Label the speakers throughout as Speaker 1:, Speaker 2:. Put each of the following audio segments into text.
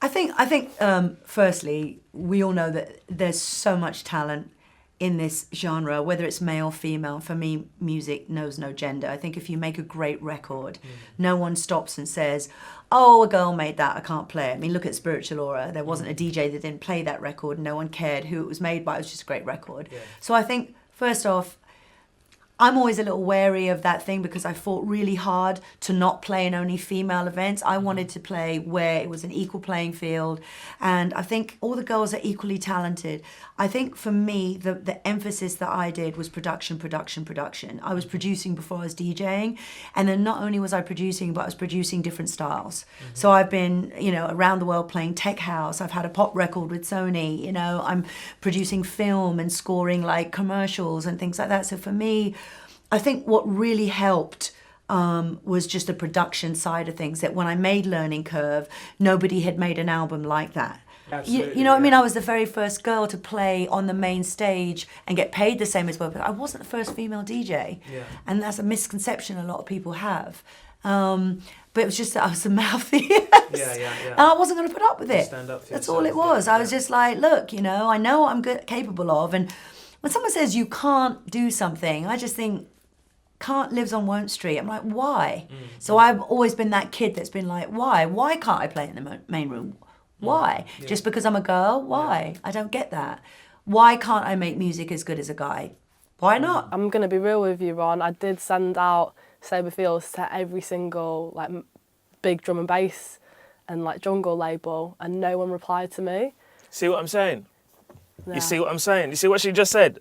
Speaker 1: I think firstly, we all know that there's so much talent in this genre, whether it's male, female. For me, music knows no gender. I think if you make a great record, no one stops and says, oh, a girl made that, I can't play it. I mean, look at Spiritual Aura. There wasn't a DJ that didn't play that record. No one cared who it was made by. It was just a great record. Yeah. So I think, first off, I'm always a little wary of that thing because I fought really hard to not play in only female events. I wanted to play where it was an equal playing field, and I think all the girls are equally talented. I think for me, the emphasis that I did was production. I was producing before I was DJing, and then not only was I producing, but I was producing different styles. So I've been, around the world playing tech house. I've had a pop record with Sony. I'm producing film and scoring like commercials and things like that. So for me, I think what really helped was just the production side of things, that when I made Learning Curve, nobody had made an album like that.
Speaker 2: Absolutely,
Speaker 1: you know what I mean? I was the very first girl to play on the main stage and get paid the same as well, but I wasn't the first female DJ. Yeah. And that's a misconception a lot of people have. But it was just that I was a mouthy.
Speaker 2: Yeah.
Speaker 1: And I wasn't going to put up with it.
Speaker 2: Stand up for
Speaker 1: That's
Speaker 2: yourself,
Speaker 1: all it was. I was just like, look, I know what I'm capable of. And when someone says you can't do something, I just think, can't lives on Won't Street. I'm like, why? So I've always been that kid that's been like, why? Why can't I play in the main room? Why? Yeah. Just because I'm a girl? Why? Yeah. I don't get that. Why can't I make music as good as a guy? Why not?
Speaker 3: I'm going to be real with you, Ron. I did send out Sober Feels to every single big drum and bass and jungle label, and no one replied to me.
Speaker 4: See what I'm saying?
Speaker 3: Yeah.
Speaker 4: You see what I'm saying? You see what she just said?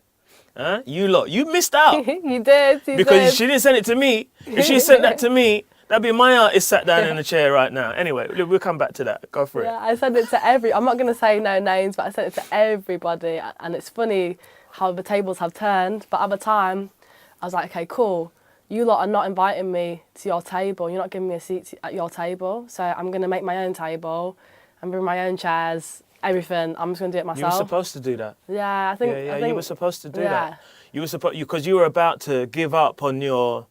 Speaker 4: Huh? You lot, you missed out.
Speaker 3: You did.
Speaker 4: Because she didn't send it to me. If she sent that to me, that'd be my artist sat down in the chair right now. Anyway, we'll come back to that. Go for it.
Speaker 3: Yeah, I sent it to I'm not going to say no names, but I sent it to everybody. And it's funny how the tables have turned. But at the time, I was like, okay, cool. You lot are not inviting me to your table. You're not giving me a seat at your table. So I'm going to make my own table and bring my own chairs. Everything. I'm just going to do it myself.
Speaker 4: You were supposed to do that.
Speaker 3: Yeah, I think
Speaker 4: you were supposed to do that. You were supposed because you were about to give up on your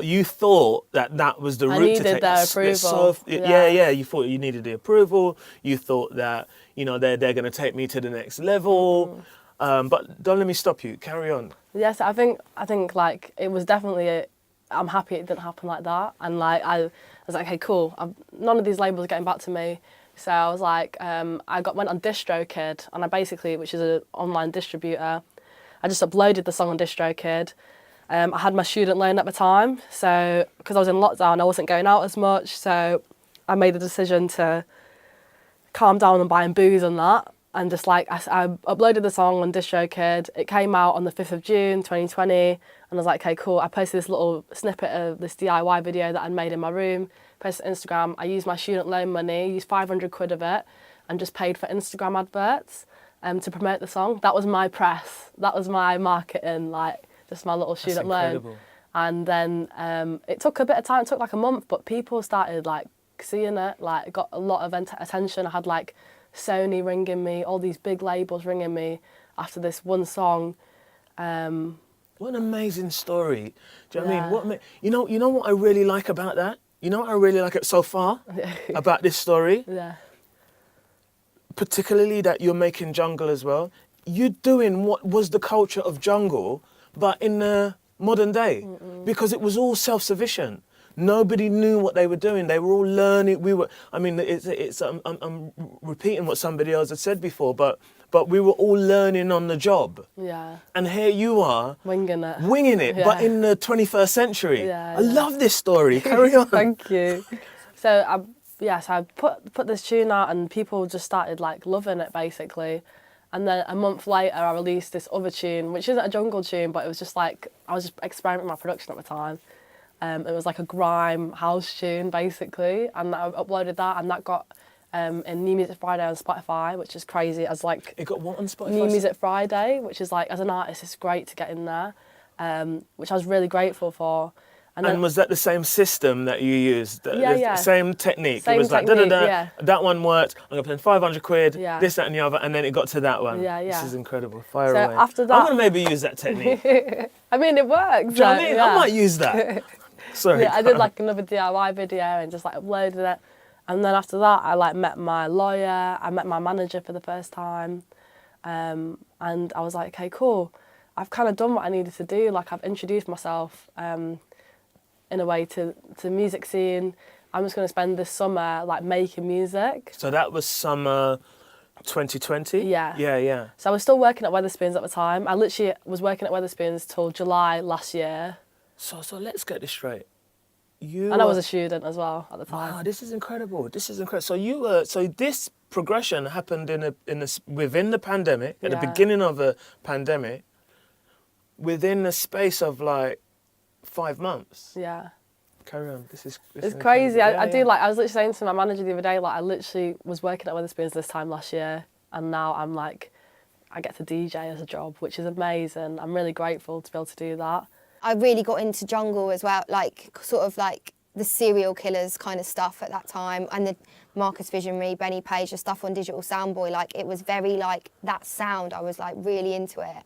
Speaker 4: you thought that was the route to take.
Speaker 3: I needed their approval.
Speaker 4: You thought you needed the approval. You thought that they're going to take me to the next level. But don't let me stop you. Carry on.
Speaker 3: Yes, I think it was definitely. I'm happy it didn't happen like that. And I was like, okay, cool. None of these labels are getting back to me. So I was like, went on DistroKid, and I basically, which is an online distributor, I just uploaded the song on DistroKid. I had my student loan at the time, so because I was in lockdown, I wasn't going out as much, so I made the decision to calm down on buying booze and that, and just I uploaded the song on DistroKid. It came out on the 5th of June 2020, and I was like, okay, cool. I posted this little snippet of this DIY video that I'd made in my room, posted on Instagram. I used my student loan money, used 500 quid of it, and just paid for Instagram adverts to promote the song. That was my press. That was my marketing, just my little student loan. And then it took a bit of time. It took a month, but people started seeing it. It got a lot of attention. I had Sony ringing me, all these big labels ringing me after this one song.
Speaker 4: What an amazing story. Do you know what I mean? You know what I really like about that? You know what I really like it so far about this story?
Speaker 3: Yeah.
Speaker 4: Particularly that you're making jungle as well. You're doing what was the culture of jungle, but in the modern day. Because it was all self-sufficient. Nobody knew what they were doing. They were all learning. I'm repeating what somebody else had said before, but we were all learning on the job.
Speaker 3: Yeah.
Speaker 4: And here you are.
Speaker 3: Winging it. Yeah.
Speaker 4: But in the 21st century.
Speaker 3: Yeah,
Speaker 4: I love this story. Carry on.
Speaker 3: Thank you. So I put this tune out, and people just started loving it basically. And then a month later, I released this other tune, which isn't a jungle tune, but it was just I was just experimenting with my production at the time. It was a grime house tune basically, and I uploaded that, and that got in New Music Friday on Spotify, which is crazy. As
Speaker 4: it got what on Spotify?
Speaker 3: New Music Friday, which is as an artist, it's great to get in there, which I was really grateful for.
Speaker 4: And was that the same system that you used?
Speaker 3: Yeah.
Speaker 4: Same technique?
Speaker 3: Same
Speaker 4: it was
Speaker 3: technique,
Speaker 4: that one worked, I'm going to spend 500 quid,
Speaker 3: Yeah.
Speaker 4: this, that and the other, and then it got to that one.
Speaker 3: Yeah.
Speaker 4: This is incredible. Fire
Speaker 3: So
Speaker 4: away.
Speaker 3: after that...
Speaker 4: I'm going to maybe use that technique.
Speaker 3: I mean, it works.
Speaker 4: Do you know what I mean? I might use that. Sorry.
Speaker 3: Yeah, I did another DIY video and just uploaded it. And then after that, I like met my lawyer, I met my manager for the first time, and I was like, okay, cool. I've kind of done what I needed to do. Like, I've introduced myself in a way to the music scene. I'm just going to spend this summer like making music.
Speaker 4: So that was summer 2020?
Speaker 3: Yeah.
Speaker 4: Yeah.
Speaker 3: So I was still working at Wetherspoons at the time. I literally was working at Wetherspoons till July last year.
Speaker 4: So let's get this straight.
Speaker 3: And I was a student as well at the time.
Speaker 4: Wow, this is incredible. So this progression happened within the pandemic, at the beginning of a pandemic, within the space of like 5 months.
Speaker 3: Yeah.
Speaker 4: Carry on.
Speaker 3: It's crazy. I do like. I was literally saying to my manager the other day, like I literally was working at Wetherspoons this time last year, and now I'm like, I get to DJ as a job, which is amazing. I'm really grateful to be able to do that.
Speaker 2: I really got into jungle as well, like sort of like the serial killers kind of stuff at that time, and the Marcus Visionary, Benny Page, the stuff on Digital Soundboy. Like it was very like that sound. I was like really into it,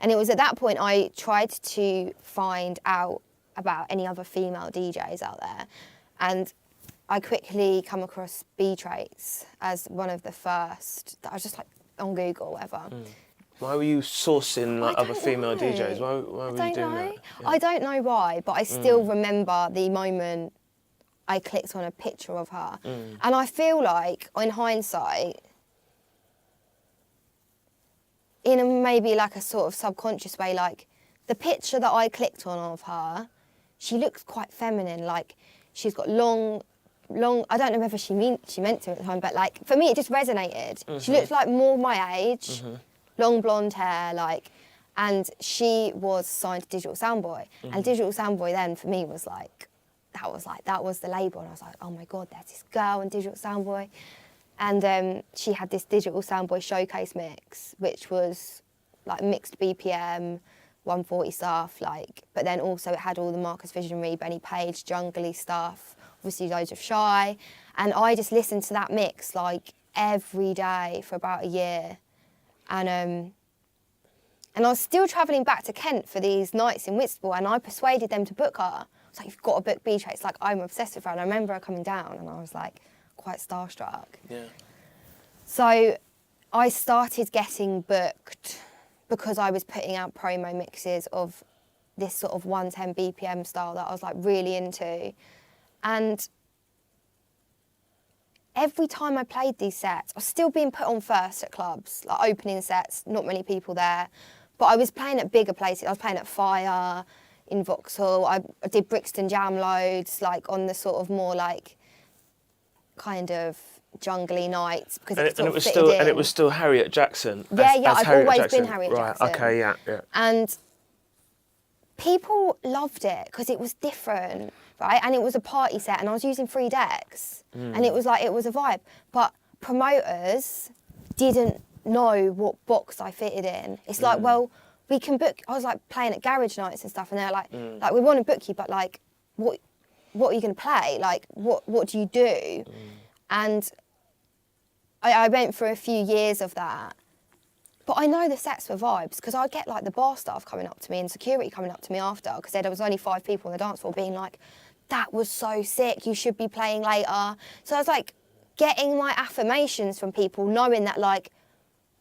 Speaker 2: and it was at that point I tried to find out about any other female DJs out there, and I quickly come across B-Traits as one of the first. I was just like on Google, whatever.
Speaker 4: Why were you sourcing like, other female
Speaker 2: know.
Speaker 4: DJs? Why were you doing that? Yeah.
Speaker 2: I don't know why, but I still remember the moment I clicked on a picture of her. And I feel like, in hindsight, in a, maybe like a sort of subconscious way, like the picture that I clicked on of her, she looks quite feminine. Like she's got long. I don't know whether she meant to at the time, but like for me, it just resonated. She looks like more my age, long blonde hair, like, and she was signed to Digital Soundboy, and Digital Soundboy then for me was like, that was the label, and I was like, oh my god, there's this girl in Digital Soundboy, and she had this Digital Soundboy showcase mix, which was like mixed BPM. 140 stuff, like, but then also it had all the Marcus Visionary, Benny Page, jungle-y stuff, obviously loads of Shy, and I just listened to that mix like every day for about a year, and I was still travelling back to Kent for these nights in Whitstable, and I persuaded them to book her. I was like, you've got to book B-Traits, like I'm obsessed with her, and I remember her coming down, and I was like quite starstruck. Yeah. So I started getting booked because I was putting out promo mixes of this sort of 110 BPM style that I was like really into. And every time I played these sets, I was still being put on first at clubs, like opening sets, not many people there. But I was playing at bigger places. I was playing at Fire, in Vauxhall. I did Brixton Jam loads, like on the sort of more like kind of jungly nights because
Speaker 4: it was still Harriet Jaxxon.
Speaker 2: I've always been Harriet Jaxxon.
Speaker 4: Right, okay, yeah.
Speaker 2: And people loved it because it was different, right? And it was a party set, and I was using 3 decks, and it was a vibe. But promoters didn't know what box I fitted in. It's like, well, we can book. I was like playing at garage nights and stuff, and they're like, we want to book you, but like, what are you going to play? Like, what do you do? And I went for a few years of that. But I know the sets were vibes because I'd get like the bar staff coming up to me and security coming up to me after because there was only 5 people on the dance floor being like, that was so sick, you should be playing later. So I was like getting my affirmations from people knowing that like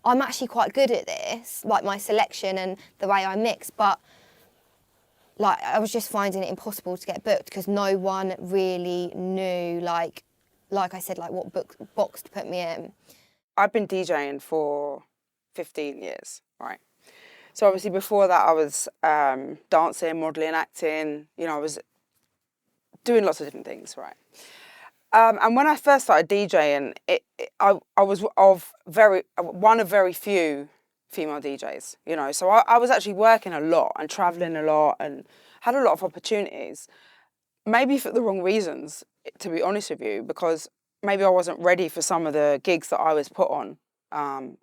Speaker 2: I'm actually quite good at this, like my selection and the way I mix, but like I was just finding it impossible to get booked because no one really knew like I said, like what box to put me in.
Speaker 5: I've been DJing for 15 years, right? So obviously before that I was dancing, modelling, acting, you know, I was doing lots of different things, right? And when I first started DJing, I was one of very few female DJs, you know, so I was actually working a lot and travelling a lot and had a lot of opportunities, maybe for the wrong reasons, to be honest with you, because maybe I wasn't ready for some of the gigs that I was put on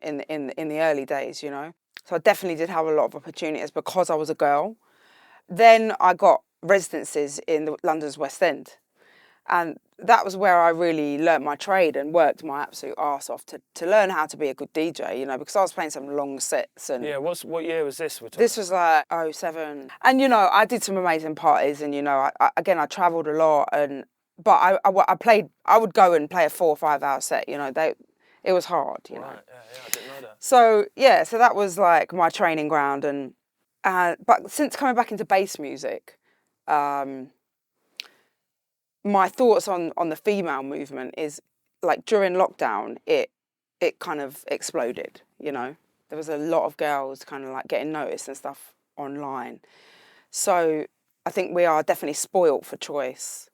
Speaker 5: in the early days, you know. So I definitely did have a lot of opportunities because I was a girl. Then I got residencies in London's West End, and that was where I really learnt my trade and worked my absolute arse off to learn how to be a good DJ, you know, because I was playing some long sets. And
Speaker 4: yeah, what year was this?
Speaker 5: This was like 07. And, you know, I did some amazing parties and, you know, I travelled a lot. but I would go and play a 4 or 5 hour set. You know, it was hard. You know.
Speaker 4: Right, yeah, I didn't know that.
Speaker 5: So yeah, so that was like my training ground, and but since coming back into bass music, my thoughts on the female movement is like during lockdown, it kind of exploded. You know, there was a lot of girls kind of like getting noticed and stuff online. So I think we are definitely spoilt for choice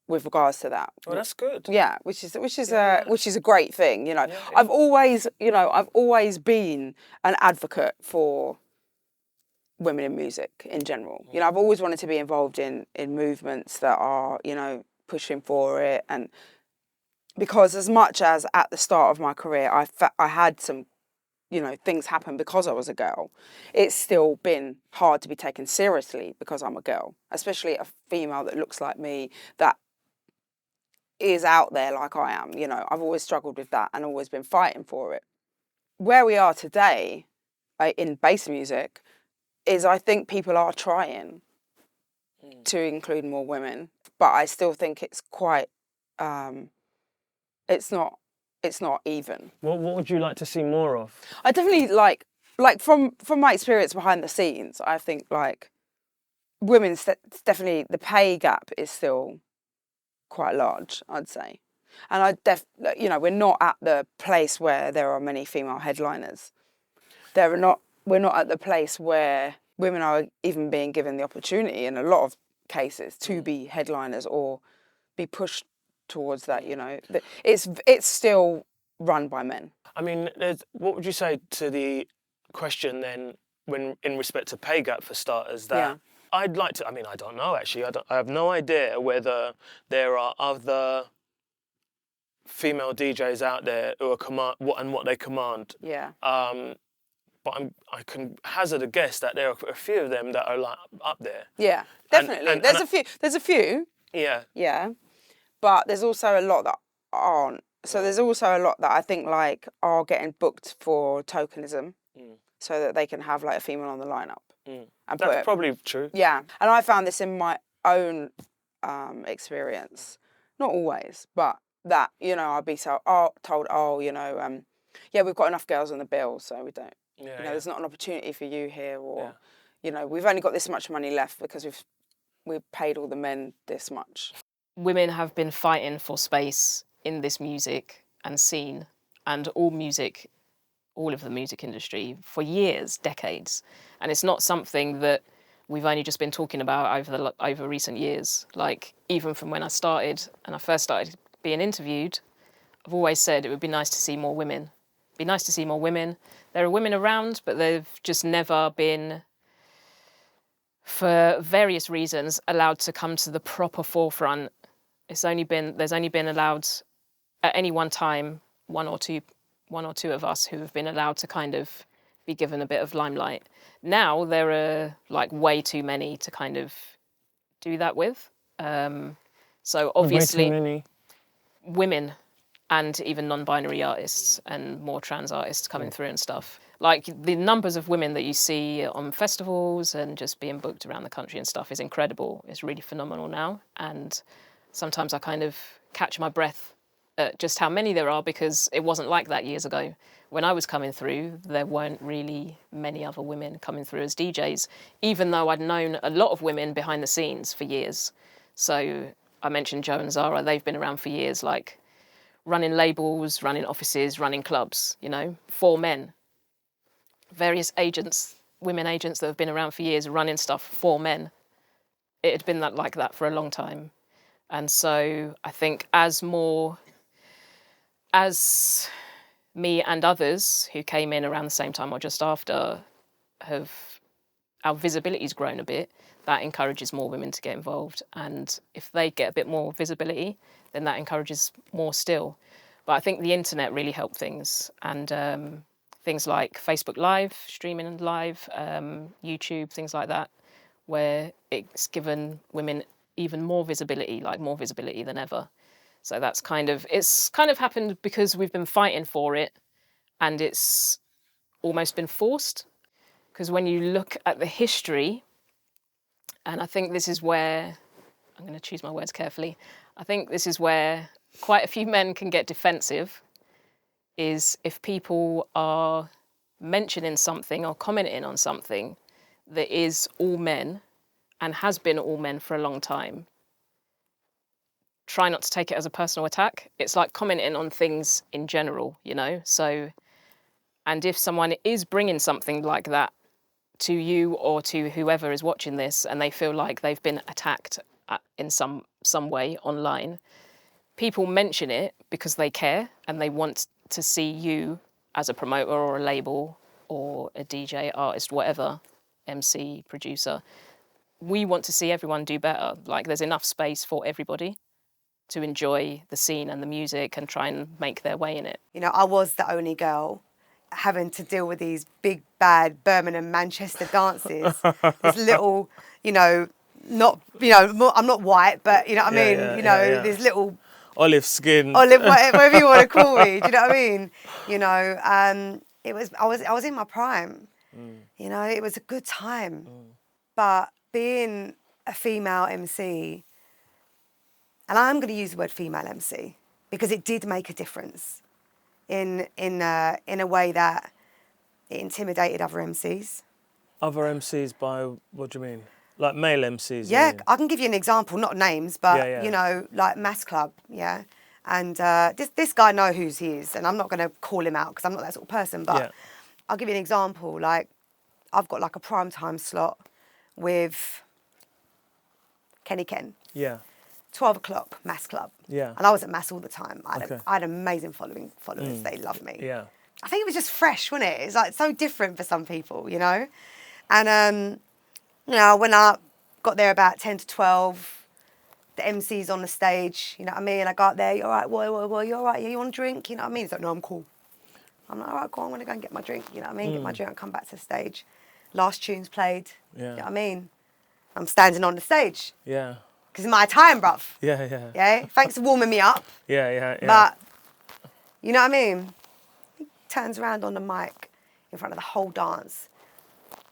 Speaker 5: with regards to that.
Speaker 4: Oh, that's good.
Speaker 5: Yeah, which is a great thing, you know.
Speaker 4: Yeah.
Speaker 5: I've always been an advocate for women in music in general. You know, I've always wanted to be involved in movements that are, you know, pushing for it, and because as much as at the start of my career I had some, you know, things happen because I was a girl, it's still been hard to be taken seriously because I'm a girl, especially a female that looks like me, that is out there like I am. You know, I've always struggled with that and always been fighting for it. Where we are today in bass music is, I think people are trying to include more women, but I still think it's quite, it's not even.
Speaker 4: What would you like to see more of?
Speaker 5: I definitely like from my experience behind the scenes, I think like women's definitely, the pay gap is still quite large, I'd say. And you know, we're not at the place where there are many female headliners. We're not at the place where women are even being given the opportunity in a lot of cases to be headliners or be pushed towards that, you know. It's still run by men. I
Speaker 4: mean, what would you say to the question then, when in respect to pay gap for starters, that
Speaker 5: Yeah.
Speaker 4: I'd like to, I mean, I don't know actually, I have no idea whether there are other female DJs out there who are what they command.
Speaker 5: Yeah.
Speaker 4: But I can hazard a guess that there are a few of them that are like up there.
Speaker 5: Yeah, definitely. There's a few.
Speaker 4: Yeah.
Speaker 5: Yeah. But there's also a lot that aren't. So there's also a lot that I think like are getting booked for tokenism, so that they can have like a female on the lineup. And
Speaker 4: that's probably true.
Speaker 5: Yeah, and I found this in my own experience. Not always, but that, you know, I'll be told, oh, you know, yeah, we've got enough girls on the bill, so we don't.
Speaker 4: Yeah,
Speaker 5: you know, there's not an opportunity for you here, or you know, we've only got this much money left because we've paid all the men this much.
Speaker 6: Women have been fighting for space in this music and scene and all of the music industry for years, decades. And it's not something that we've only just been talking about over recent years. Like, even from when I started and I first started being interviewed, I've always said it would be nice to see more women. Be nice to see more women. There are women around, but they've just never been, for various reasons, allowed to come to the proper forefront. There's only been allowed at any one time one or two of us who have been allowed to kind of be given a bit of limelight. Now there are like way too many to kind of do that with. So obviously,
Speaker 4: way too many
Speaker 6: women and even non-binary artists and more trans artists coming through and stuff. Like, the numbers of women that you see on festivals and just being booked around the country and stuff is incredible. It's really phenomenal now. And sometimes I kind of catch my breath at just how many there are, because it wasn't like that years ago. When I was coming through, there weren't really many other women coming through as DJs, even though I'd known a lot of women behind the scenes for years. So I mentioned Joe and Zara, they've been around for years, like running labels, running offices, running clubs, you know, 4 men. Various agents, women agents that have been around for years running stuff, 4 men. It had been like that for a long time. And so I think as me and others who came in around the same time or just after, our visibility's grown a bit, that encourages more women to get involved. And if they get a bit more visibility, then that encourages more still. But I think the internet really helped things. And things like Facebook Live, streaming live, YouTube, things like that, where it's given women even more visibility, like more visibility than ever. So it's kind of happened because we've been fighting for it, and it's almost been forced. Because when you look at the history, and I think this is where I'm going to choose my words carefully. I think this is where quite a few men can get defensive, is if people are mentioning something or commenting on something that is all men and has been all men for a long time. Try not to take it as a personal attack. It's like commenting on things in general, you know? So, and if someone is bringing something like that to you or to whoever is watching this and they feel like they've been attacked in some way online, people mention it because they care and they want to see you as a promoter or a label or a DJ, artist, whatever, MC, producer. We want to see everyone do better. Like, there's enough space for everybody to enjoy the scene and the music and try and make their way in it.
Speaker 7: You know, I was the only girl having to deal with these big, bad Birmingham, Manchester dances. This little, you know, not, you know, I'm not white, but, you know what I mean? You know, this little...
Speaker 4: Olive skin.
Speaker 7: Olive, whatever you want to call me, do you know what I mean? You know, I was in my prime. You know, it was a good time. But being a female MC, and I'm going to use the word female MC because it did make a difference in a way that it intimidated other MCs.
Speaker 4: Other MCs by, what do you mean? Like male MCs?
Speaker 7: Yeah,
Speaker 4: you mean?
Speaker 7: I can give you an example, not names, but, you know, like Mass Club, yeah? And this guy know who he is, and I'm not going to call him out because I'm not that sort of person, but I'll give you an example. Like, I've got like a prime time slot with Kenny Ken.
Speaker 4: Yeah.
Speaker 7: 12 o'clock, Mass Club.
Speaker 4: Yeah.
Speaker 7: And I was at Mass all the time. I
Speaker 4: Okay.
Speaker 7: had an amazing followers. They loved me.
Speaker 4: Yeah.
Speaker 7: I think it was just fresh, wasn't it? It's like so different for some people, you know? And, you know, when I got there about 10 to 12, the MC's on the stage, you know what I mean? I got there, you all right, boy, you all right? Yeah, you want a drink? You know what I mean? He's like, no, I'm cool. I'm like, all right, cool, I'm going to go and get my drink, you know what I mean? Get my drink and come back to the stage. Last tune's played, you know what I mean? I'm standing on the stage.
Speaker 4: Yeah.
Speaker 7: Because it's my time, bruv.
Speaker 4: Yeah.
Speaker 7: Yeah? Thanks for warming me up.
Speaker 4: Yeah.
Speaker 7: But, you know what I mean? He turns around on the mic in front of the whole dance.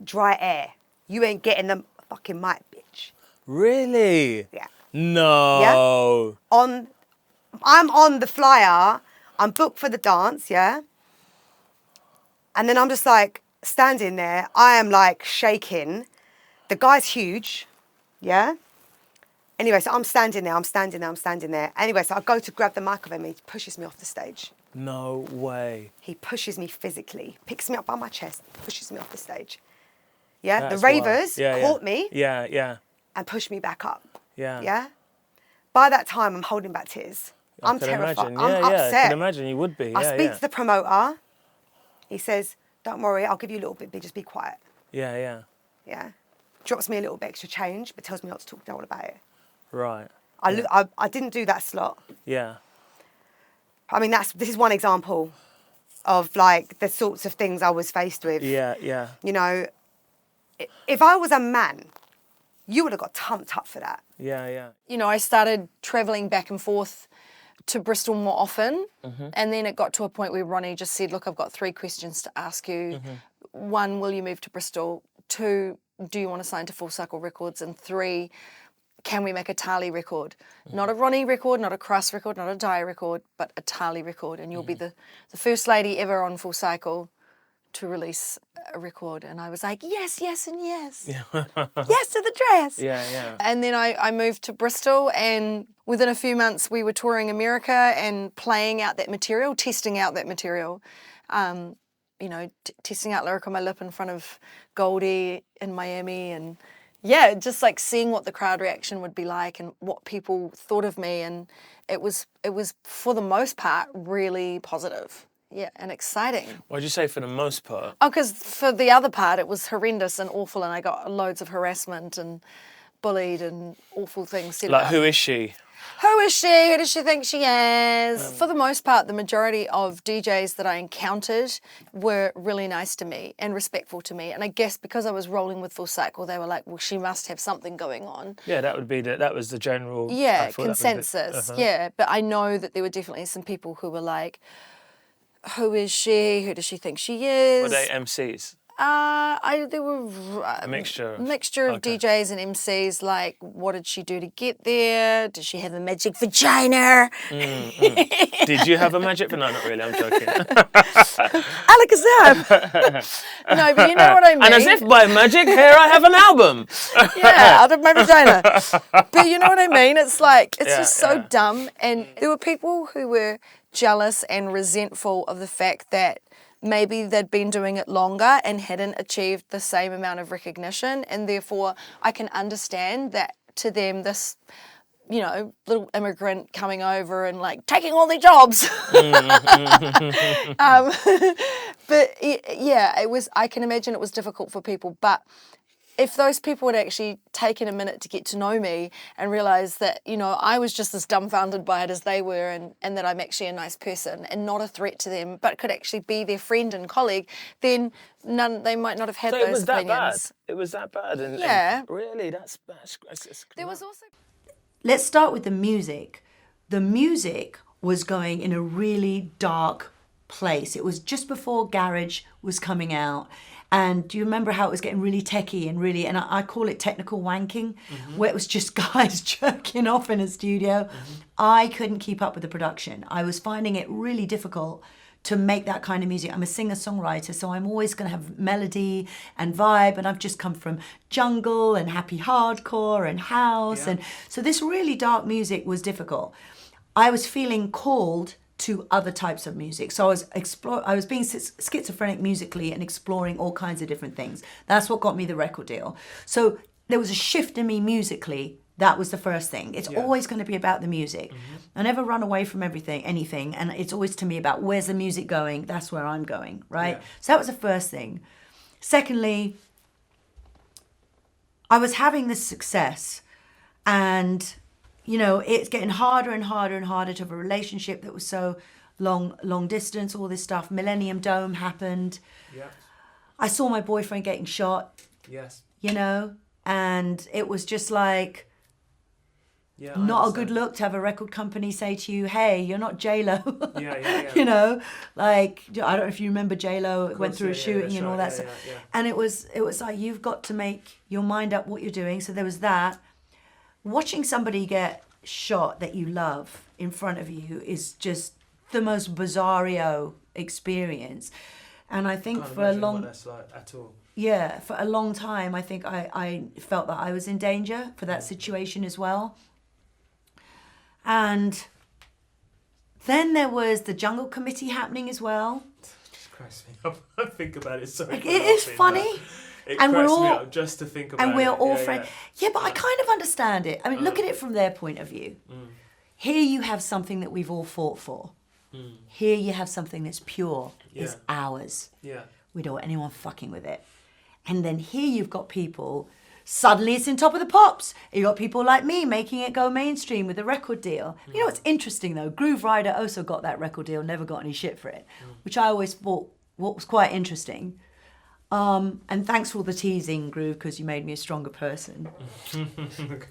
Speaker 7: Dry air. You ain't getting the fucking mic, bitch.
Speaker 4: Really?
Speaker 7: Yeah.
Speaker 4: No.
Speaker 7: Yeah? I'm on the flyer. I'm booked for the dance, yeah? And then I'm just like standing there. I am like shaking. The guy's huge, yeah? Anyway, so I'm standing there. Anyway, so I go to grab the mic of him. He pushes me off the stage.
Speaker 4: No way.
Speaker 7: He pushes me physically, picks me up by my chest, pushes me off the stage. Yeah,
Speaker 4: That's
Speaker 7: the ravers
Speaker 4: wild.
Speaker 7: caught me
Speaker 4: Yeah.
Speaker 7: and pushed me back up.
Speaker 4: Yeah.
Speaker 7: Yeah? By that time, I'm holding back tears. I'm
Speaker 4: can
Speaker 7: terrified.
Speaker 4: Imagine.
Speaker 7: I'm
Speaker 4: I
Speaker 7: upset.
Speaker 4: can imagine you would be.
Speaker 7: I speak to the promoter. He says, don't worry, I'll give you a little bit, but just be quiet.
Speaker 4: Yeah.
Speaker 7: Yeah? Drops me a little bit extra change, but tells me not to talk to no one about it.
Speaker 4: Right.
Speaker 7: I didn't do that slot.
Speaker 4: Yeah.
Speaker 7: I mean, this is one example of like the sorts of things I was faced with.
Speaker 4: Yeah.
Speaker 7: You know, if I was a man, you would have got tumped up for that.
Speaker 4: Yeah.
Speaker 8: You know, I started travelling back and forth to Bristol more often. And then it got to a point where Ronnie just said, look, I've got 3 questions to ask you. 1, will you move to Bristol? 2, do you want to sign to Full Cycle Records? And 3, can we make a Tali record? Not a Ronnie record, not a Cruss record, not a Dye record, but a Tali record. And you'll be the first lady ever on Full Cycle to release a record. And I was like, yes, and yes. Yes to the dress.
Speaker 4: Yeah.
Speaker 8: And then I moved to Bristol, and within a few months we were touring America and playing out that material, testing out that material. You know, testing out Lyric on My Lip in front of Goldie in Miami, and yeah, just like seeing what the crowd reaction would be like and what people thought of me. And it was for the most part really positive. Yeah, and exciting.
Speaker 4: Why'd you say for the most part?
Speaker 8: Oh, because for the other part, it was horrendous and awful, and I got loads of harassment and bullied and awful things said
Speaker 4: Like,
Speaker 8: about
Speaker 4: who
Speaker 8: me.
Speaker 4: is she?
Speaker 8: Who is she? Who does she think she is? For the most part, the majority of DJs that I encountered were really nice to me and respectful to me. And I guess because I was rolling with Full Cycle, they were like, well, she must have something going on.
Speaker 4: Yeah, that was the general...
Speaker 8: Yeah,
Speaker 4: I thought that was
Speaker 8: consensus.
Speaker 4: the-
Speaker 8: Yeah, but I know that there were definitely some people who were like, who is she? Who does she think she is?
Speaker 4: Were they MCs?
Speaker 8: There were
Speaker 4: A mixture.
Speaker 8: of
Speaker 4: Okay.
Speaker 8: DJs and MCs. Like, what did she do to get there? Did she have a magic vagina?
Speaker 4: Did you have a magic? No, not really. I'm joking.
Speaker 8: Alakazam. No, but you know what I mean.
Speaker 4: And as if by magic, here I have an album.
Speaker 8: Yeah, out of my vagina. But you know what I mean? It's like, it's just so
Speaker 4: yeah.
Speaker 8: dumb. And there were people who were jealous and resentful of the fact that maybe they'd been doing it longer and hadn't achieved the same amount of recognition. And therefore, I can understand that to them, this, you know, little immigrant coming over and like taking all their jobs. But yeah, it was, I can imagine it was difficult for people. But if those people had actually taken a minute to get to know me and realised that, you know, I was just as dumbfounded by it as they were, and that I'm actually a nice person and not a threat to them, but could actually be their friend and colleague, then they might not have had
Speaker 4: So
Speaker 8: those
Speaker 4: it was that bad.
Speaker 8: opinions.
Speaker 4: It was that bad.
Speaker 8: Yeah.
Speaker 4: And really, that's
Speaker 8: There was also...
Speaker 1: Let's start with the music. The music was going in a really dark place. It was just before garage was coming out. And do you remember how it was getting really techie and really, and I call it technical wanking, where it was just guys jerking off in a studio. I couldn't keep up with the production. I was finding it really difficult to make that kind of music. I'm a singer-songwriter, so I'm always going to have melody and vibe, and I've just come from jungle and happy hardcore and house, and so this really dark music was difficult. I was feeling called to other types of music, so I was being schizophrenic musically and exploring all kinds of different things. That's what got me the record deal. So there was a shift in me musically. That was the first thing. It's always going to be about the music. I never run away from anything, and it's always to me about where's the music going, that's where I'm going, right? So that was the first thing. Secondly, I was having this success, and you know, it's getting harder and harder and harder to have a relationship that was so long distance, all this stuff. Millennium Dome happened.
Speaker 4: Yeah.
Speaker 1: I saw my boyfriend getting shot.
Speaker 4: Yes.
Speaker 1: You know, and it was just like,
Speaker 4: Yeah.
Speaker 1: not a good look to have a record company say to you, hey, you're not J-Lo.
Speaker 4: Yeah.
Speaker 1: You know, like, I don't know if you remember J-Lo went through a shooting and all that stuff.
Speaker 4: Yeah.
Speaker 1: And it was like, you've got to make your mind up what you're doing. So there was that. Watching somebody get shot that you love in front of you is just the most bizarro experience. And I think for a long...
Speaker 4: What that's like at all.
Speaker 1: Yeah, for a long time, I think I felt that I was in danger for that situation as well. And then there was the Jungle Committee happening as well.
Speaker 4: Just cracks me up. I think about it so much.
Speaker 1: Like, it is funny.
Speaker 4: It
Speaker 1: And we're
Speaker 4: cracks me
Speaker 1: all-
Speaker 4: up just to think about it.
Speaker 1: And we're all
Speaker 4: Yeah,
Speaker 1: friends. Yeah, but I kind of understand it. I mean, look at it from their point of view. Here you have something that we've all fought for. Here you have something that's pure. It's
Speaker 4: Yeah.
Speaker 1: ours.
Speaker 4: Yeah.
Speaker 1: We don't want anyone fucking with it. And then here you've got people, suddenly it's in top of the pops. You've got people like me making it go mainstream with a record deal. You know what's interesting though? Groove Rider also got that record deal, never got any shit for it, which I always thought what was quite interesting. And thanks for all the teasing, Groove, because you made me a stronger person.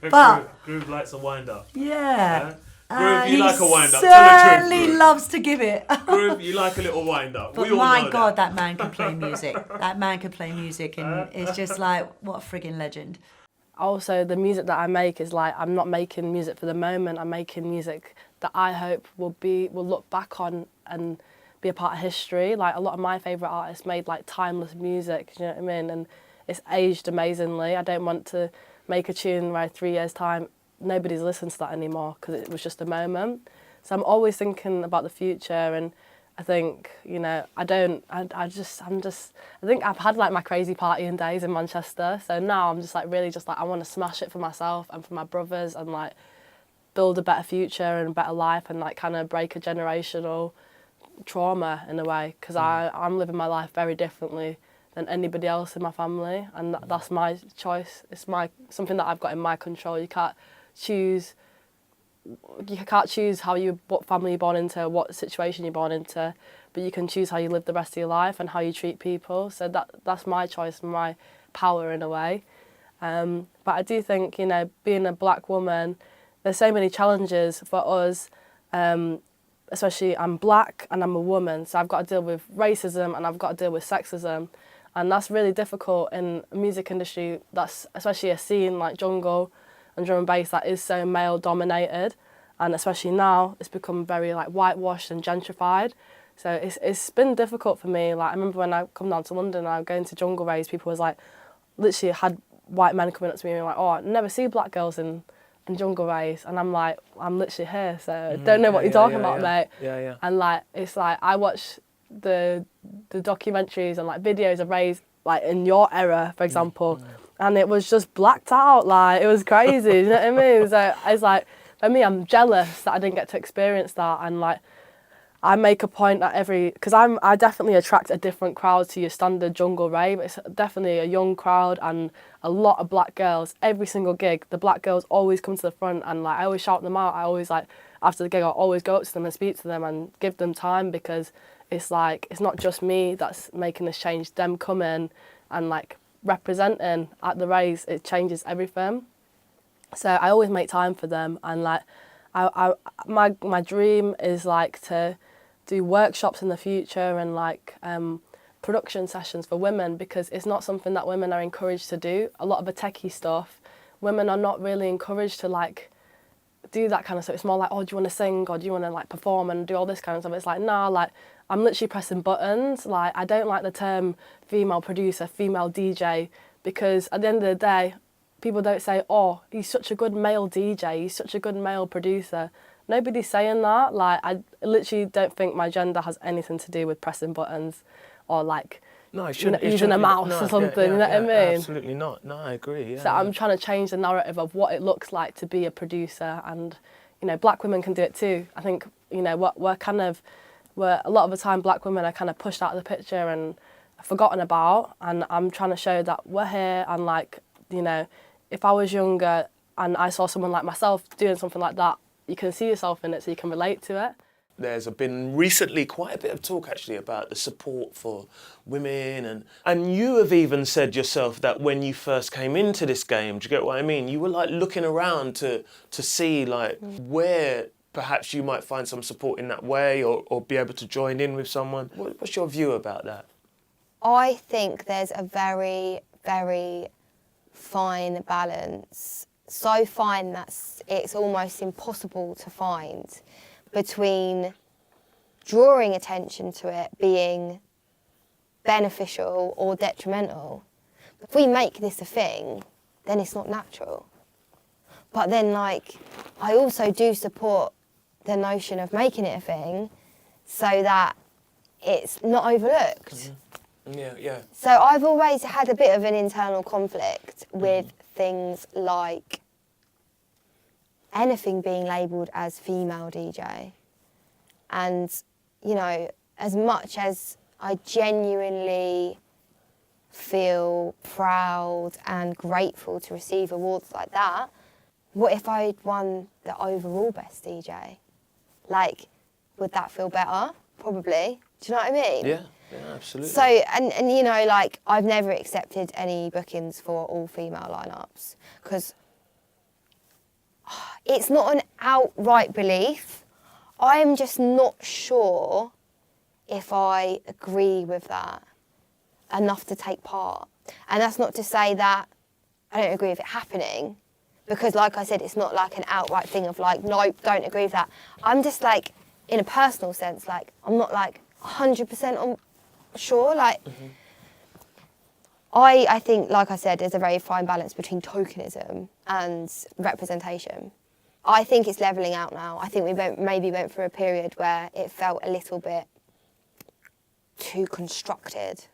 Speaker 1: But
Speaker 4: Groove likes a wind up.
Speaker 1: yeah.
Speaker 4: Groove, you
Speaker 1: he
Speaker 4: like a wind up. Tell the truth,
Speaker 1: certainly
Speaker 4: Groove.
Speaker 1: loves to give it.
Speaker 4: Groove, you like a little wind up.
Speaker 1: But
Speaker 4: We all
Speaker 1: my
Speaker 4: know
Speaker 1: God, that man can play music. That man can play music, and it's just like, what a friggin' legend.
Speaker 3: Also, the music that I make is like, I'm not making music for the moment. I'm making music that I hope will look back on and be a part of history. Like, a lot of my favourite artists made like timeless music, you know what I mean? And it's aged amazingly. I don't want to make a tune where 3 years' time nobody's listened to that anymore because it was just a moment. So I'm always thinking about the future, and I think, you know, I think I've had like my crazy partying days in Manchester, so now I'm just like really just like I want to smash it for myself and for my brothers and like build a better future and a better life and like kind of break a generational trauma in a way, because I'm living my life very differently than anybody else in my family, and that's my choice. It's something that I've got in my control. You can't choose what family you're born into, what situation you're born into, but you can choose how you live the rest of your life and how you treat people. So that's my choice and my power in a way. But I do think, you know, being a black woman, there's so many challenges for us, especially I'm black and I'm a woman, so I've got to deal with racism and I've got to deal with sexism. And that's really difficult in the music industry, that's especially a scene like jungle and drum and bass that is so male dominated. And especially now, it's become very like whitewashed and gentrified. So it's been difficult for me. Like I remember when I come down to London, I was going to jungle raves, people was like, literally had white men coming up to me and like, oh, I never see black girls in jungle raves. And I'm like, I'm literally here, so don't know what you're talking about, mate.
Speaker 4: Yeah.
Speaker 3: And like, it's like, I watch the documentaries and like videos of raves like in your era, for example, and it was just blacked out. Like it was crazy. You know what I mean? So it's like, for me, I'm jealous that I didn't get to experience that. And like, I make a point that because I definitely attract a different crowd to your standard jungle rave. It's definitely a young crowd and a lot of black girls. Every single gig, the black girls always come to the front, and like I always shout them out. I always like, after the gig, I always go up to them and speak to them and give them time, because it's like, it's not just me that's making this change. Them coming and like representing at the raves, it changes everything. So I always make time for them, and like my dream is like to do workshops in the future and like production sessions for women, because it's not something that women are encouraged to do. A lot of the techie stuff, women are not really encouraged to like do that kind of stuff. It's more like, oh, do you want to sing, or do you want to like perform and do all this kind of stuff? It's like, nah, like I'm literally pressing buttons. Like I don't like the term female producer, female DJ, because at the end of the day, people don't say, oh, he's such a good male DJ, he's such a good male producer. Nobody's saying that. Like I literally don't think my gender has anything to do with pressing buttons or like using a mouse or something, you know what I mean?
Speaker 4: Absolutely not. No, I agree. Yeah,
Speaker 3: so I'm trying to change the narrative of what it looks like to be a producer, and you know, black women can do it too. I think, you know, we're a lot of the time black women are kind of pushed out of the picture and forgotten about, and I'm trying to show that we're here. And like, you know, if I was younger and I saw someone like myself doing something like that, you can see yourself in it, so you can relate to it.
Speaker 4: There's been recently quite a bit of talk actually about the support for women, and you have even said yourself that when you first came into this game, do you get what I mean? You were like looking around to see like where perhaps you might find some support in that way, or be able to join in with someone. What's your view about that?
Speaker 2: I think there's a very, very fine balance, so fine that it's almost impossible to find, between drawing attention to it being beneficial or detrimental. If we make this a thing, then it's not natural. But then, like, I also do support the notion of making it a thing so that it's not overlooked.
Speaker 4: Yeah.
Speaker 2: So I've always had a bit of an internal conflict with things like anything being labelled as female DJ. And, you know, as much as I genuinely feel proud and grateful to receive awards like that, what if I'd won the overall best DJ? Like, would that feel better? Probably. Do you know what I mean?
Speaker 4: Yeah, absolutely.
Speaker 2: So, and you know, like, I've never accepted any bookings for all female lineups, because it's not an outright belief. I'm just not sure if I agree with that enough to take part. And that's not to say that I don't agree with it happening, because like I said, it's not like an outright thing of like, nope, don't agree with that. I'm just like, in a personal sense, like, I'm not like 100% sure. Like, I think, like I said, there's a very fine balance between tokenism and representation. I think it's levelling out now. I think we maybe went through a period where it felt a little bit too constructed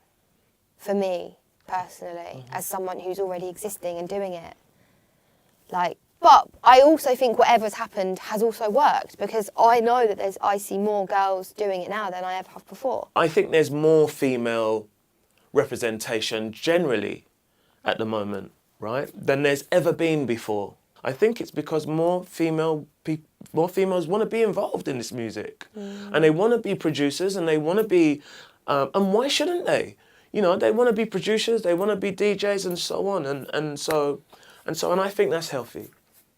Speaker 2: for me, personally, as someone who's already existing and doing it. Like, but I also think whatever's happened has also worked, because I know that I see more girls doing it now than I ever have before.
Speaker 4: I think there's more female representation generally at the moment, right, than there's ever been before. I think it's because more females want to be involved in this music, and they want to be producers, and they want to be, and why shouldn't they? You know, they want to be producers, they want to be DJs, and so on, and I think that's healthy.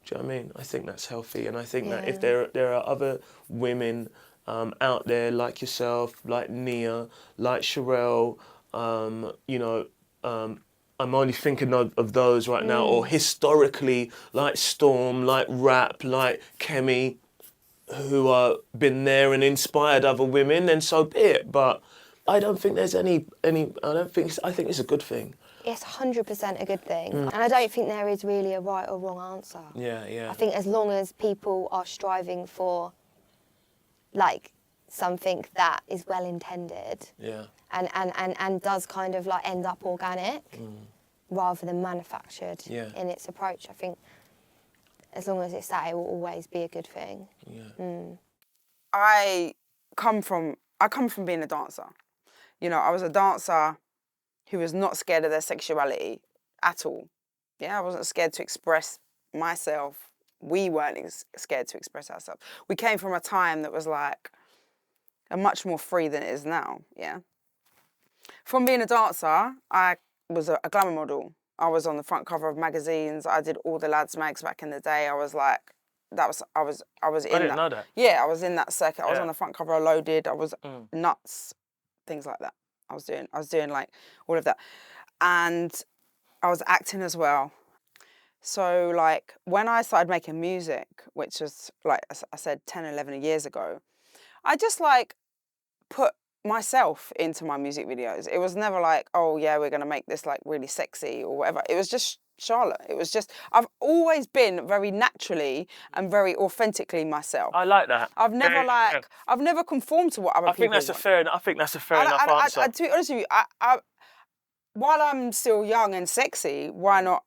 Speaker 4: Do you know what I mean? I think that's healthy, and I think that if there are other women out there like yourself, like Nia, like Sherelle, you know, I'm only thinking of those right now, or historically, like Storm, like Rap, like Kemi, who have been there and inspired other women, then so be it. But I don't think there's any. I think it's a good thing.
Speaker 2: It's 100% a good thing. And I don't think there is really a right or wrong answer.
Speaker 4: Yeah, yeah.
Speaker 2: I think as long as people are striving for, like, something that is well intended,
Speaker 4: Yeah.
Speaker 2: and does kind of like end up organic rather than manufactured in its approach, I think as long as it's that, it will always be a good thing.
Speaker 4: Yeah.
Speaker 5: I come from being a dancer. You know, I was a dancer who was not scared of their sexuality at all. Yeah, I wasn't scared to express myself. We weren't scared to express ourselves. We came from a time that was like much more free than it is now, yeah. From being a dancer, I was a glamour model. I was on the front cover of magazines. I did all the lads mags back in the day. I was like, I was in that.
Speaker 4: I didn't know that.
Speaker 5: Yeah, I was in that circuit. I was
Speaker 4: Yeah.
Speaker 5: on the front cover of Loaded. I was nuts, things like that. I was doing like all of that. And I was acting as well. So like when I started making music, which was like I said 10, 11 years ago, I just like put myself into my music videos. It was never like, oh yeah, we're gonna make this like really sexy or whatever. It was just Charlotte. It was just, I've always been very naturally and very authentically myself.
Speaker 4: I like that.
Speaker 5: I've never I've never conformed to what other people want.
Speaker 4: I think that's a fair enough answer.
Speaker 5: To be honest with you, I while I'm still young and sexy, why not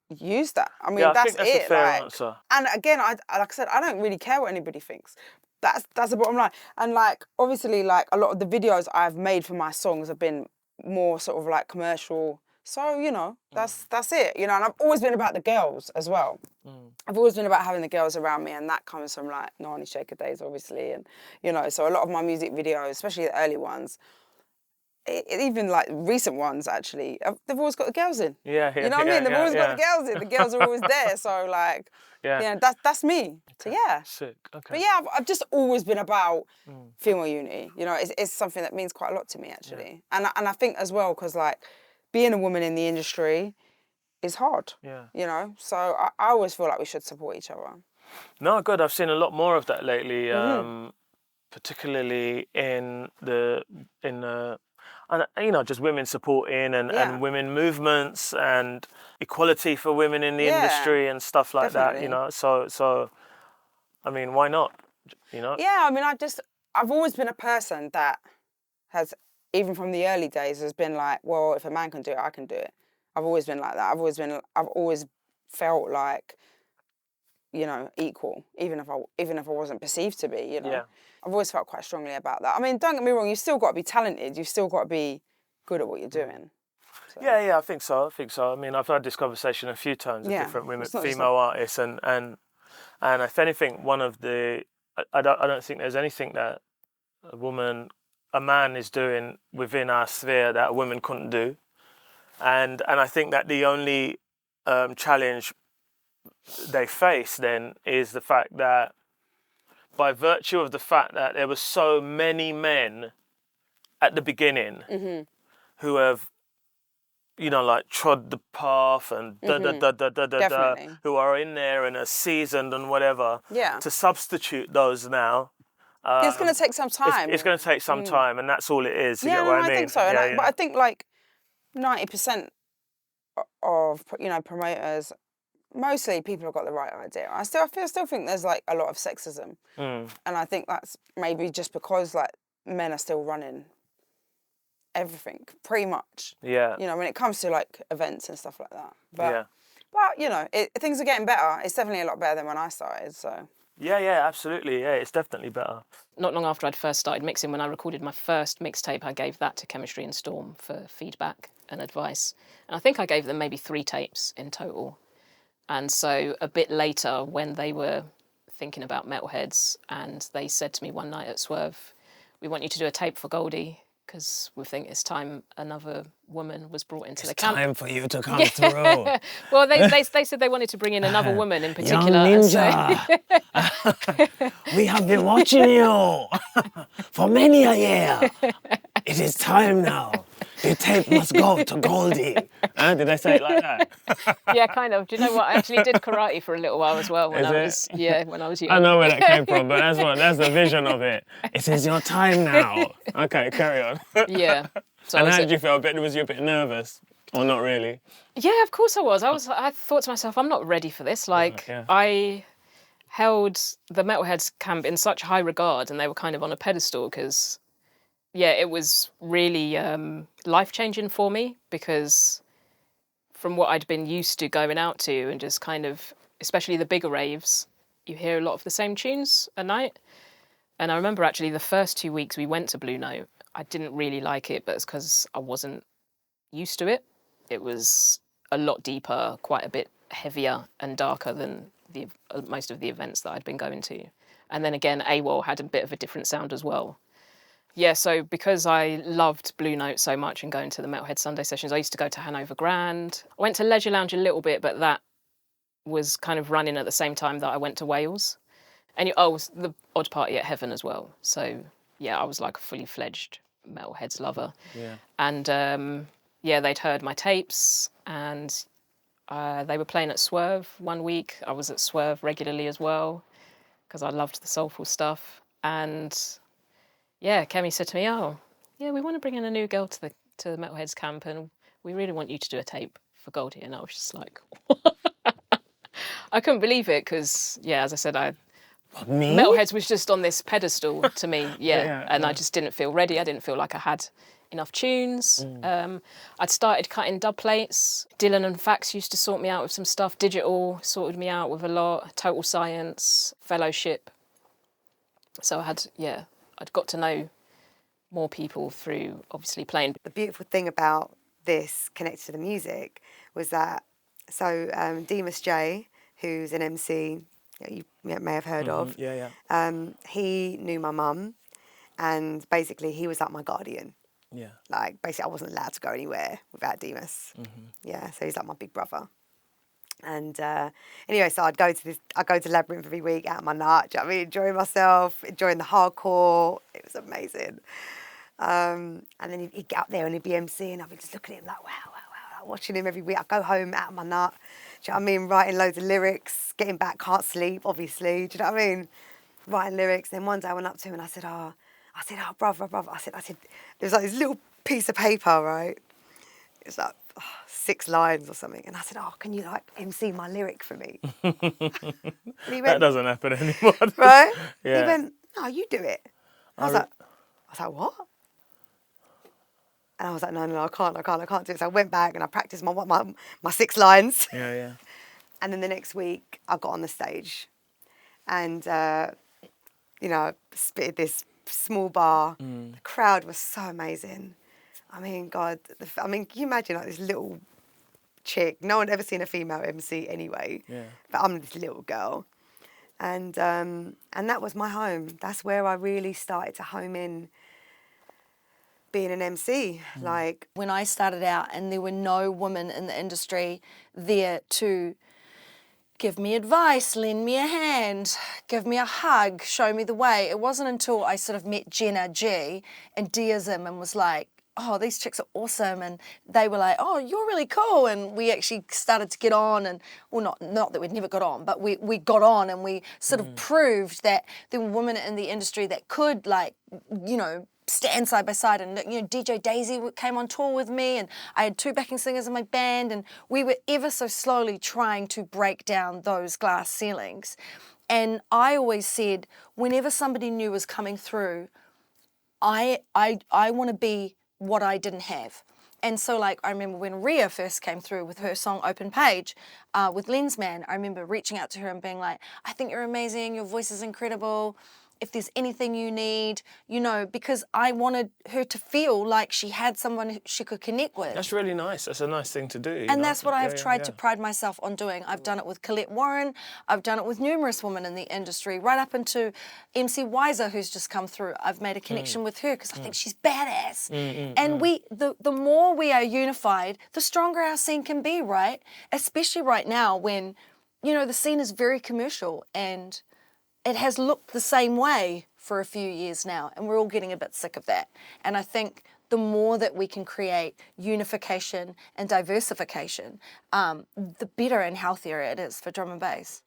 Speaker 5: use that? I mean,
Speaker 4: I
Speaker 5: that's
Speaker 4: think that's
Speaker 5: it.
Speaker 4: a fair
Speaker 5: like,
Speaker 4: answer.
Speaker 5: And again, like I said, I don't really care what anybody thinks. That's the bottom line. And like, obviously, like a lot of the videos I've made for my songs have been more sort of like commercial. So, you know, that's it. You know, and I've always been about the girls as well. I've always been about having the girls around me, and that comes from like Nani Shaker days, obviously. And, you know, so a lot of my music videos, especially the early ones, even like recent ones actually, they've always got the girls in.
Speaker 4: Yeah.
Speaker 5: You know what I mean? They've always got the girls in. The girls are always there. So like, yeah, that's me. So yeah.
Speaker 4: Sick. Okay.
Speaker 5: But yeah, I've just always been about female unity. You know, it's something that means quite a lot to me actually. Yeah. And I think as well, because like being a woman in the industry is hard. Yeah. You know, so I always feel like we should support each other.
Speaker 4: No, good. I've seen a lot more of that lately, particularly in and you know, just women supporting and women movements and equality for women in the industry and stuff like that, you know. So I mean, why not? You know? Yeah,
Speaker 5: I mean, I've always been a person that has, even from the early days, has been like, well, if a man can do it, I can do it. I've always been like that. I've always felt like, you know, equal, even if I wasn't perceived to be, you know. Yeah. I've always felt quite strongly about that. I mean, don't get me wrong, you've still got to be talented, you've still got to be good at what you're doing. So. Yeah,
Speaker 4: I think so. I mean, I've had this conversation a few times with different women, female artists, and if anything, one of the, I don't think there's anything that a man is doing within our sphere that a woman couldn't do, and I think that the only challenge they face then is the fact that by virtue of the fact that there were so many men at the beginning who have, you know, like trod the path and who are in there and are seasoned and whatever, to substitute those now.
Speaker 5: It's going to take some time.
Speaker 4: It's going to take some time, and that's all it is. You get what I mean?
Speaker 5: I think so. But I think like 90% of, you know, promoters, mostly people have got the right idea. I still think there's like a lot of sexism, and I think that's maybe just because like men are still running everything pretty much. Yeah. You know, when it comes to like events and stuff like that. But you know, things are getting better. It's definitely a lot better than when I started. So.
Speaker 4: Yeah, absolutely. Yeah, it's definitely better.
Speaker 6: Not long after I'd first started mixing, when I recorded my first mixtape, I gave that to Chemistry and Storm for feedback and advice. And I think I gave them maybe 3 tapes in total. And so a bit later, when they were thinking about metalheads, and they said to me one night at Swerve, "We want you to do a tape for Goldie, because we think it's time another woman was brought into the camp."
Speaker 9: It's time for you to come through.
Speaker 6: Well, they said they wanted to bring in another woman in particular.
Speaker 9: Young ninja, we have been watching you for many a year. It is time now. The tape must go to Goldie. Did I say it like that?
Speaker 6: Yeah, kind of. Do you know what? I actually did karate for a little while as well when
Speaker 9: Is
Speaker 6: I
Speaker 9: it?
Speaker 6: was when I was young.
Speaker 9: I know where that came from, but that's the vision of it. It is your time now. Okay, carry on.
Speaker 6: Yeah. So
Speaker 9: And how did you feel? Was you a bit nervous? Or not really?
Speaker 6: Yeah, of course I was. I thought to myself, I'm not ready for this. Like,
Speaker 9: yeah.
Speaker 6: I held the Metalheads camp in such high regard, and they were kind of on a pedestal because, yeah, it was really life-changing for me because from what I'd been used to going out to and just kind of, especially the bigger raves, you hear a lot of the same tunes a night. And I remember actually the first 2 weeks we went to Blue Note, I didn't really like it, but it's because I wasn't used to it. It was a lot deeper, quite a bit heavier and darker than most of the events that I'd been going to. And then again, AWOL had a bit of a different sound as well. Yeah, so because I loved Blue Note so much and going to the Metalhead Sunday sessions, I used to go to Hanover Grand. I went to Leisure Lounge a little bit, but that was kind of running at the same time that I went to Wales. And the Odd Party at Heaven as well. So yeah, I was like a fully fledged Metalheads lover.
Speaker 9: Yeah.
Speaker 6: And yeah, they'd heard my tapes and they were playing at Swerve one week. I was at Swerve regularly as well because I loved the soulful stuff. And yeah, Kemi said to me, oh, yeah, we want to bring in a new girl to the Metalheads camp and we really want you to do a tape for Goldie. And I was just like, I couldn't believe it because, yeah, as I said,
Speaker 9: Me?
Speaker 6: Metalheads was just on this pedestal to me, I just didn't feel ready. I didn't feel like I had enough tunes. I'd started cutting dub plates. Dylan and Fax used to sort me out with some stuff. Digital sorted me out with a lot. Total Science, Fellowship. So I'd got to know more people through obviously playing.
Speaker 7: The beautiful thing about this connected to the music was that, Demas J, who's an MC that you may have heard of, he knew my mum and basically he was like my guardian.
Speaker 9: Yeah.
Speaker 7: Like, basically I wasn't allowed to go anywhere without Demas. Yeah, so he's like my big brother. And anyway, so I'd go to Labyrinth every week out of my nut, do you know what I mean? Enjoying myself, enjoying the hardcore. It was amazing. And then he'd get up there and he'd be MC and I'd be just looking at him like, wow, like watching him every week. I'd go home out of my nut, do you know what I mean? Writing loads of lyrics, getting back, can't sleep, obviously, do you know what I mean? Writing lyrics. Then one day I went up to him and I said, brother. I said, there was like this little piece of paper, right? It was like 6 lines or something. And I said, can you like MC my lyric for me? And he went,
Speaker 4: That doesn't happen anymore.
Speaker 7: right?
Speaker 4: Yeah.
Speaker 7: He went, no, you do it. I was like, what? And I was like, no, I can't do it. So I went back and I practiced my 6 lines.
Speaker 4: Yeah.
Speaker 7: And then the next week I got on the stage and, spitted this small bar. The crowd was so amazing. I mean, God, can you imagine like this little chick? No one had ever seen a female MC anyway. Yeah. But I'm this little girl. And that was my home. That's where I really started to home in being an MC. Like,
Speaker 8: when I started out and there were no women in the industry there to give me advice, lend me a hand, give me a hug, show me the way. It wasn't until I sort of met Jenna G and Deism and was like, oh, these chicks are awesome. And they were like, oh, you're really cool. And we actually started to get on and, well, not that we'd never got on, but we got on and we sort of proved that there were women in the industry that could, like, stand side by side. And DJ Daisy came on tour with me and I had 2 backing singers in my band and we were ever so slowly trying to break down those glass ceilings. And I always said, whenever somebody new was coming through, I want to be what I didn't have. And so, like, I remember when Rhea first came through with her song Open Page with Lensman, I remember reaching out to her and being like, I think you're amazing, your voice is incredible. If there's anything you need, because I wanted her to feel like she had someone she could connect with.
Speaker 4: That's really nice. That's a nice thing to do.
Speaker 8: And that's what I've tried to pride myself on doing. I've done it with Colette Warren. I've done it with numerous women in the industry, right up into MC Weiser, who's just come through. I've made a connection with her because I think she's badass. And the more we are unified, the stronger our scene can be, right? Especially right now when, the scene is very commercial and it has looked the same way for a few years now, and we're all getting a bit sick of that. And I think the more that we can create unification and diversification, the better and healthier it is for drum and bass.